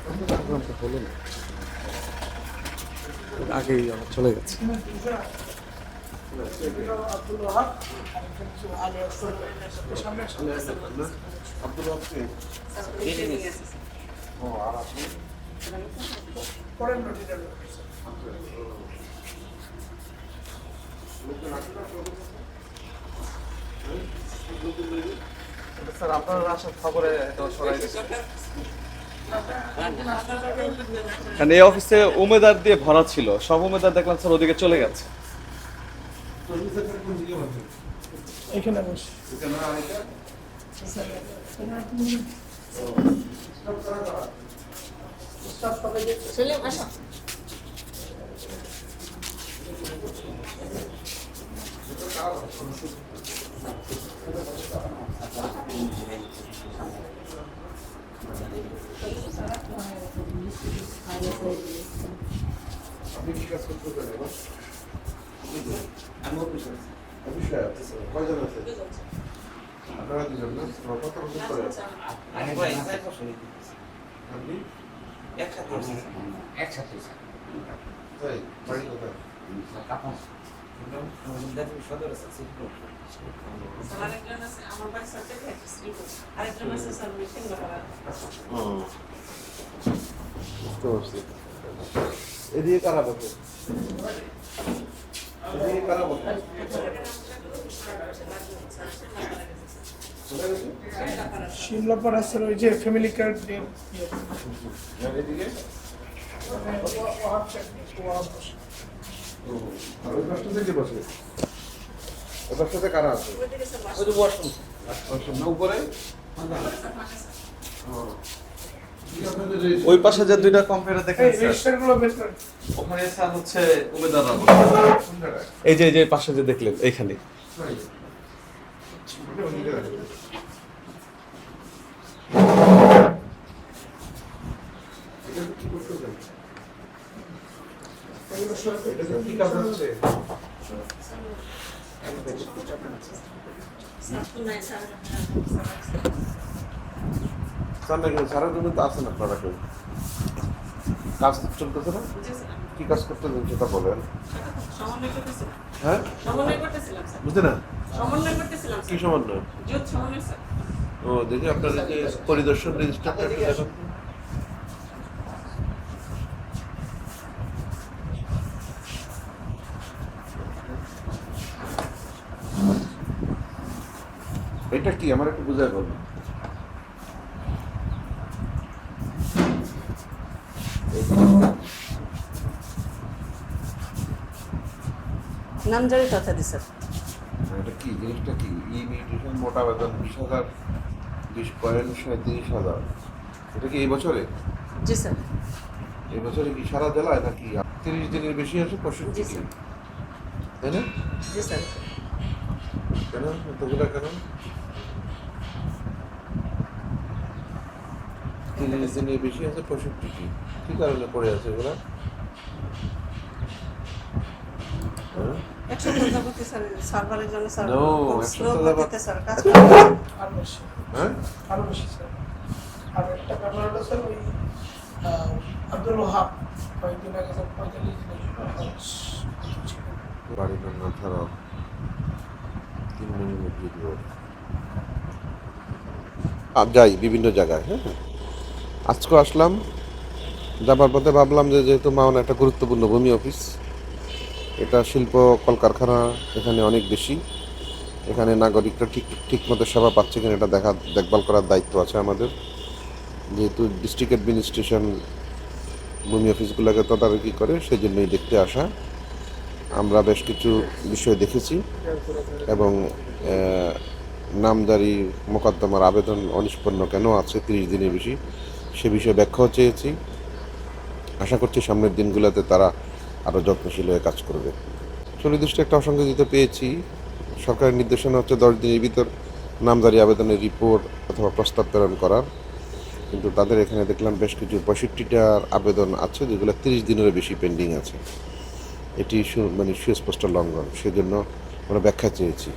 প্রোগ্রামটা হলো না, আগেই আমার চলে গেছে। স্যার আপনার আসার খবরে কারণ এই অফিসে উমেদার দিয়ে ভরা ছিল, সব উমেদার দেখলাম স্যার ওদিকে চলে গেছে। এখানে বসে আপনি কি কাজ করতে পারেন? আমি অফিসে কয়জন আছে? আপনারা দুজন না? কত বছর করে? আপনি একসাথে তাই বাড়ি কোথায়? বুঝতে পারছি। এদিকে কারা বসে? এদিকে কারা বসে? শিমলাপাড়া আছে ওই যে ফ্যামিলি কার্ড দিয়ে এদিকে আর ওই পাশটা থেকে বসে? ওই পাশটাতে কারা আছে? উপরে ওই পাশে যে দুইটা কম্পিউটার দেখেন স্যার, রেজিস্টারগুলো বের করেন। ওখানে স্যার হচ্ছে উমেদাররা বসে। কোন জায়গায়? এই যে পাশে যে দেখলেন এইখানে। তাই? ওদিকে আছে। এটা কি করতেছেন? এটা কি কাজ হচ্ছে? সারা জন্য তো আছেন আপনারা কেউ, কাজ চলতেছে না? কি কাজ করতেছেন সেটা বলেন। হ্যাঁ বুঝতে না কি সমন্বয়? ও দেখি আপনার যে পরিদর্শন রেজিস্টারটা একটু দেখান। এটা কি আমার একটু বুঝাই বলুন। নামজারি তথা দিছে। এটা কি জিনিসটা কি? ইমিগ্রেশন মোটা বেতন 20,000 20,37,000। এটা কি এই বছরে? জি স্যার। এই বছরে কি সারা জেলায় নাকি 30 দিনের বেশি আছে? 65 জি স্যার। তাই না? জি স্যার। কেন এতগুলা কেন? 30 দিনের বেশি আছে 65 কি কারণে পড়ে আছে এগুলা? হ্যাঁ? 100 প্রজাপতি স্যার সার্ভারের জন্য স্যার No, স্লো 100 প্রজাপতি- গতিতে স্যার কাজ আচ্ছা। করছে। আর বেশি হ্যাঁ? আরো বেশি স্যার। আর একটা ব্যাপার হলো স্যার ওই আব্দুল ওহাব কয়েকদিন আগে স্যার 45 দিনের ছিল। বাড়ি না ছাড়াও 3 মিনিট ভিডিও যাই বিভিন্ন জায়গায়। হ্যাঁ, আজকে আসলাম, যাবার পথে ভাবলাম যে যেহেতু মাওনা একটা গুরুত্বপূর্ণ ভূমি অফিস, এটা শিল্প কলকারখানা এখানে অনেক বেশি, এখানে নাগরিকরা ঠিক মতো সেবা পাচ্ছে কিনা এটা দেখভাল করার দায়িত্ব আছে আমাদের। যেহেতু ডিস্ট্রিক্ট অ্যাডমিনিস্ট্রেশন ভূমি অফিসগুলোকে তদারকি করে, সেই জন্যই দেখতে আসা। আমরা বেশ কিছু বিষয় দেখেছি এবং নামজারি মোকদ্দমার আবেদন অনিষ্পন্ন কেন আছে 30 দিনের বেশি, সে বিষয়ে ব্যাখ্যাও চেয়েছি। আশা করছি সামনের দিনগুলোতে তারা আরও যত্নশীল হয়ে কাজ করবে। সুনির্দিষ্ট একটা অসংগঠিত পেয়েছি। সরকারের নির্দেশনা হচ্ছে 10 দিনের ভিতর নামজারি আবেদনের রিপোর্ট অথবা প্রস্তাব প্রেরণ করার, কিন্তু তাদের এখানে দেখলাম বেশ কিছু 65টার আবেদন আছে যেগুলো 30 দিনেরও বেশি পেন্ডিং আছে। এটি মানে সুস্পষ্ট লঙ্ঘন, সেজন্য আমরা ব্যাখ্যা চেয়েছি।